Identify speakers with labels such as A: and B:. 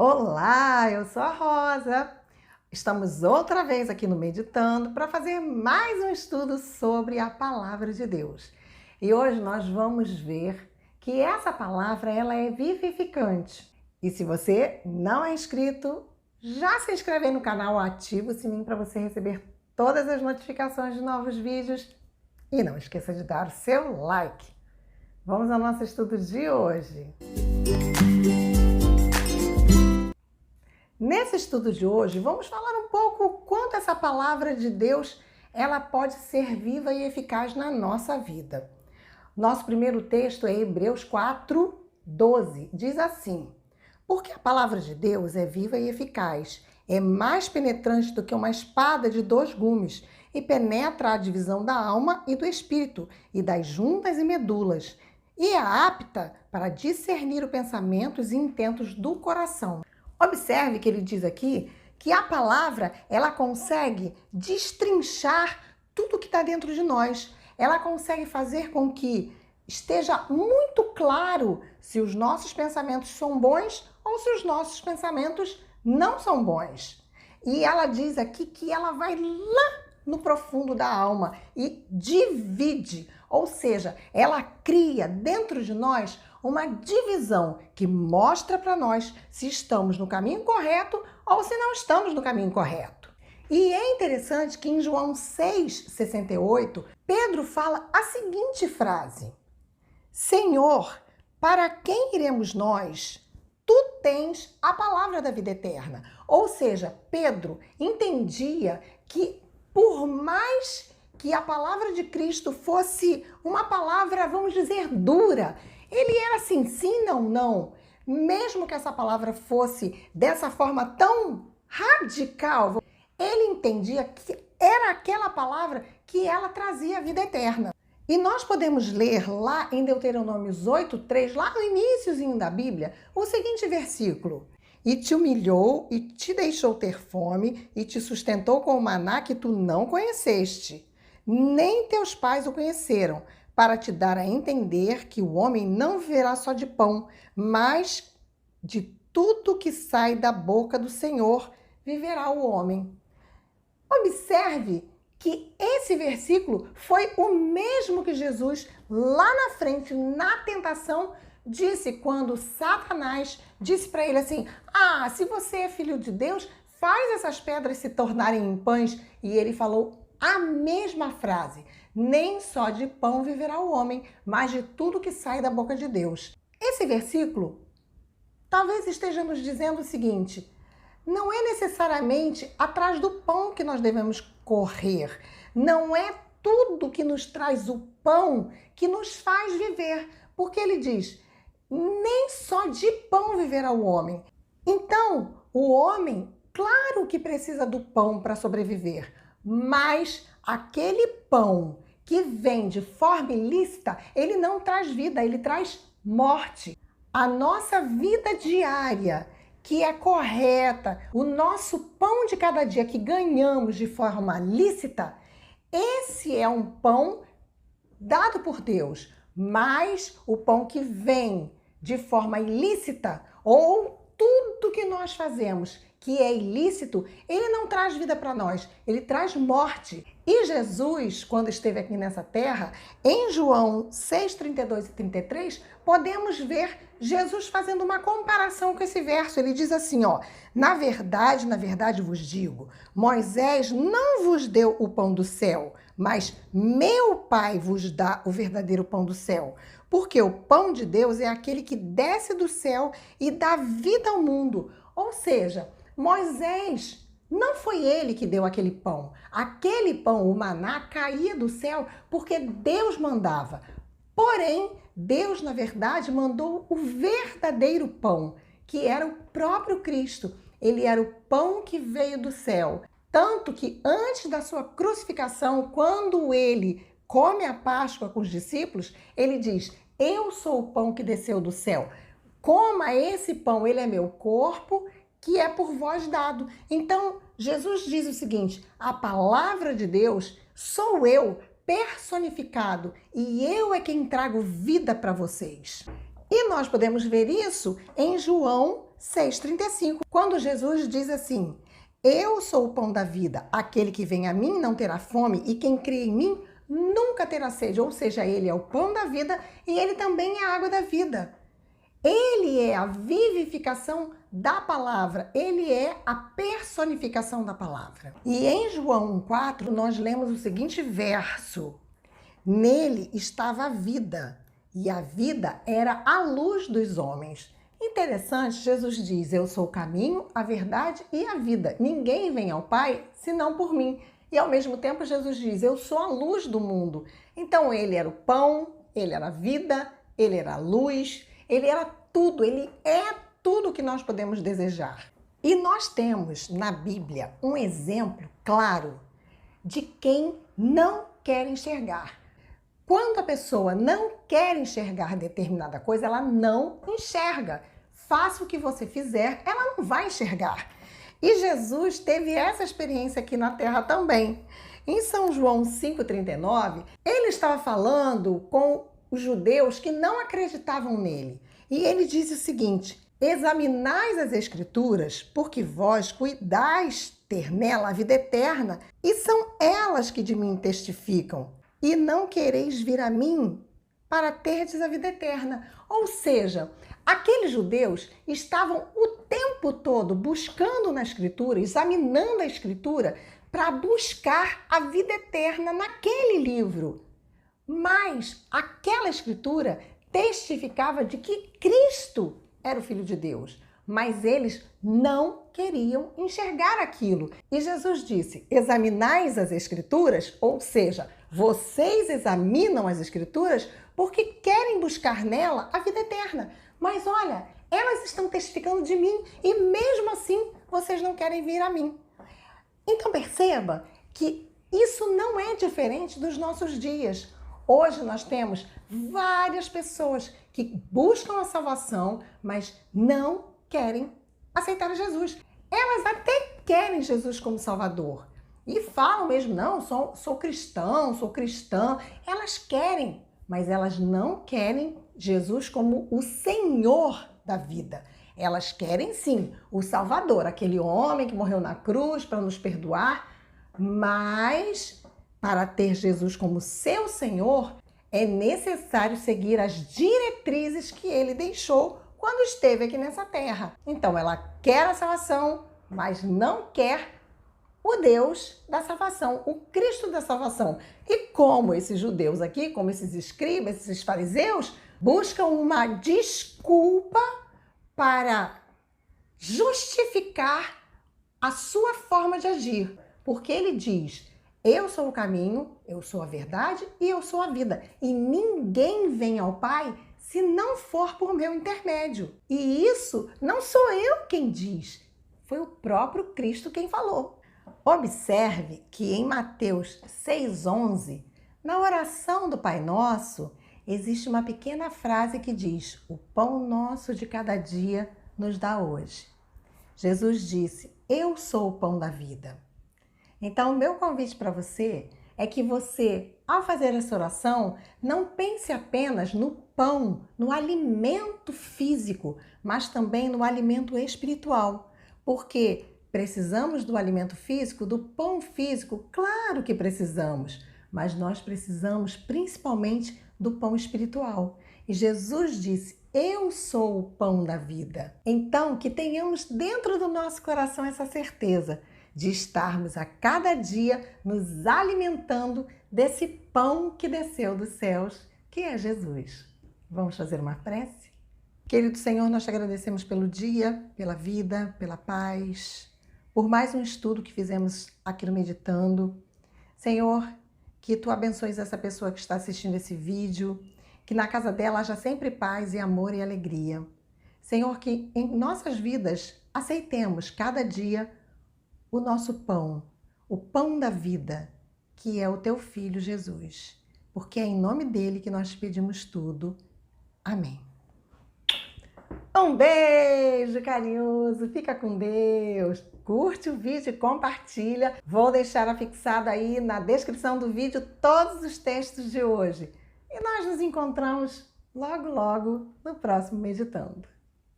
A: Olá, eu sou a Rosa. Estamos outra vez aqui no Meditando para fazer mais um estudo sobre a Palavra de Deus. E hoje nós vamos ver que essa palavra ela é vivificante. E se você não é inscrito, já se inscreve aí no canal, ativa o sininho para você receber todas as notificações de novos vídeos. E não esqueça de dar o seu like. Vamos ao nosso estudo de hoje. Nesse estudo de hoje, vamos falar um pouco o quanto essa palavra de Deus ela pode ser viva e eficaz na nossa vida. Nosso primeiro texto é Hebreus 4:12. Diz assim: porque a palavra de Deus é viva e eficaz, é mais penetrante do que uma espada de 2 gumes e penetra a divisão da alma e do espírito e das juntas e medulas e é apta para discernir os pensamentos e intentos do coração. Observe que ele diz aqui que a palavra, ela consegue destrinchar tudo que está dentro de nós. Ela consegue fazer com que esteja muito claro se os nossos pensamentos são bons ou se os nossos pensamentos não são bons. E ela diz aqui que ela vai lá no profundo da alma e divide, ou seja, ela cria dentro de nós uma divisão que mostra para nós se estamos no caminho correto ou se não estamos no caminho correto. E é interessante que em João 6,68, Pedro fala a seguinte frase: Senhor, para quem iremos nós? Tu tens a palavra da vida eterna. Ou seja, Pedro entendia que por mais que a palavra de Cristo fosse uma palavra, vamos dizer, dura, ele era assim, sim, não, não. Mesmo que essa palavra fosse dessa forma tão radical, ele entendia que era aquela palavra que ela trazia a vida eterna. E nós podemos ler lá em Deuteronômio 8:3, lá no iniciozinho da Bíblia, o seguinte versículo: e te humilhou e te deixou ter fome e te sustentou com o maná que tu não conheceste, nem teus pais o conheceram, para te dar a entender que o homem não viverá só de pão, mas de tudo que sai da boca do Senhor viverá o homem. Observe que esse versículo foi o mesmo que Jesus, lá na frente, na tentação, disse quando Satanás disse para ele assim: se você é filho de Deus, faz essas pedras se tornarem em pães. E ele falou a mesma frase: nem só de pão viverá o homem, mas de tudo que sai da boca de Deus. Esse versículo talvez esteja nos dizendo o seguinte: não é necessariamente atrás do pão que nós devemos correr. Não é tudo que nos traz o pão que nos faz viver. Porque ele diz: nem só de pão viverá o homem. Então, o homem, claro que precisa do pão para sobreviver, mas aquele pão que vem de forma ilícita, ele não traz vida, ele traz morte. A nossa vida diária, que é correta, o nosso pão de cada dia que ganhamos de forma lícita, esse é um pão dado por Deus, mas o pão que vem de forma ilícita, ou tudo que nós fazemos que é ilícito, ele não traz vida para nós, ele traz morte. E Jesus, quando esteve aqui nessa terra, em João 6:32 e 33, podemos ver Jesus fazendo uma comparação com esse verso. Ele diz assim, na verdade vos digo, Moisés não vos deu o pão do céu, mas meu Pai vos dá o verdadeiro pão do céu. Porque o pão de Deus é aquele que desce do céu e dá vida ao mundo. Ou seja, Moisés, não foi ele que deu aquele pão. Aquele pão, o maná, caía do céu porque Deus mandava. Porém, Deus, na verdade, mandou o verdadeiro pão, que era o próprio Cristo. Ele era o pão que veio do céu. Tanto que antes da sua crucificação, quando ele come a Páscoa com os discípulos, ele diz: eu sou o pão que desceu do céu. Coma esse pão, ele é meu corpo, que é por vós dado. Então, Jesus diz o seguinte: a palavra de Deus sou eu personificado e eu é quem trago vida para vocês. E nós podemos ver isso em João 6,35, quando Jesus diz assim: eu sou o pão da vida, aquele que vem a mim não terá fome e quem crê em mim nunca terá sede. Ou seja, ele é o pão da vida e ele também é a água da vida. Ele é a vivificação da palavra, ele é a personificação da palavra. E em João 1,4 nós lemos o seguinte verso: nele estava a vida, e a vida era a luz dos homens. Interessante, Jesus diz: eu sou o caminho, a verdade e a vida. Ninguém vem ao Pai senão por mim. E ao mesmo tempo Jesus diz: eu sou a luz do mundo. Então ele era o pão, ele era a vida, ele era a luz, ele era tudo, ele é tudo que nós podemos desejar. E nós temos na Bíblia um exemplo claro de quem não quer enxergar. Quando a pessoa não quer enxergar determinada coisa, ela não enxerga. Faça o que você fizer, ela não vai enxergar. E Jesus teve essa experiência aqui na Terra também. Em São João 5,39, ele estava falando com os judeus que não acreditavam nele. E ele diz o seguinte: examinais as Escrituras, porque vós cuidais ter nela a vida eterna, e são elas que de mim testificam. E não quereis vir a mim para terdes a vida eterna. Ou seja, aqueles judeus estavam o tempo todo buscando na Escritura, examinando a Escritura, para buscar a vida eterna naquele livro. Mas aquela Escritura testificava de que Cristo era o Filho de Deus. Mas eles não queriam enxergar aquilo. E Jesus disse: examinais as Escrituras, ou seja, vocês examinam as Escrituras porque querem buscar nela a vida eterna. Mas olha, elas estão testificando de mim e mesmo assim vocês não querem vir a mim. Então perceba que isso não é diferente dos nossos dias. Hoje nós temos várias pessoas que buscam a salvação, mas não querem aceitar Jesus. Elas até querem Jesus como Salvador e falam mesmo: não, sou cristão, sou cristã. Elas querem, mas elas não querem Jesus como o Senhor da vida. Elas querem sim o Salvador, aquele homem que morreu na cruz para nos perdoar, mas para ter Jesus como seu Senhor, é necessário seguir as diretrizes que ele deixou quando esteve aqui nessa terra. Então ela quer a salvação, mas não quer o Deus da salvação, o Cristo da salvação. E como esses judeus aqui, como esses escribas, esses fariseus, buscam uma desculpa para justificar a sua forma de agir. Porque ele diz: eu sou o caminho, eu sou a verdade e eu sou a vida. E ninguém vem ao Pai se não for por meu intermédio. E isso não sou eu quem diz, foi o próprio Cristo quem falou. Observe que em Mateus 6,11, na oração do Pai Nosso, existe uma pequena frase que diz: o pão nosso de cada dia nos dá hoje. Jesus disse: eu sou o pão da vida. Então, o meu convite para você é que você, ao fazer essa oração, não pense apenas no pão, no alimento físico, mas também no alimento espiritual. Porque precisamos do alimento físico, do pão físico, claro que precisamos, mas nós precisamos principalmente do pão espiritual. E Jesus disse: eu sou o pão da vida. Então, que tenhamos dentro do nosso coração essa certeza de estarmos a cada dia nos alimentando desse pão que desceu dos céus, que é Jesus. Vamos fazer uma prece? Querido Senhor, nós te agradecemos pelo dia, pela vida, pela paz, por mais um estudo que fizemos aqui no Meditando. Senhor, que Tu abençoes essa pessoa que está assistindo esse vídeo, que na casa dela haja sempre paz e amor e alegria. Senhor, que em nossas vidas aceitemos cada dia o nosso pão, o pão da vida, que é o Teu Filho Jesus. Porque é em nome dele que nós pedimos tudo. Amém. Um beijo carinhoso, fica com Deus. Curte o vídeo e compartilha. Vou deixar afixado aí na descrição do vídeo todos os textos de hoje. E nós nos encontramos logo, logo no próximo Meditando.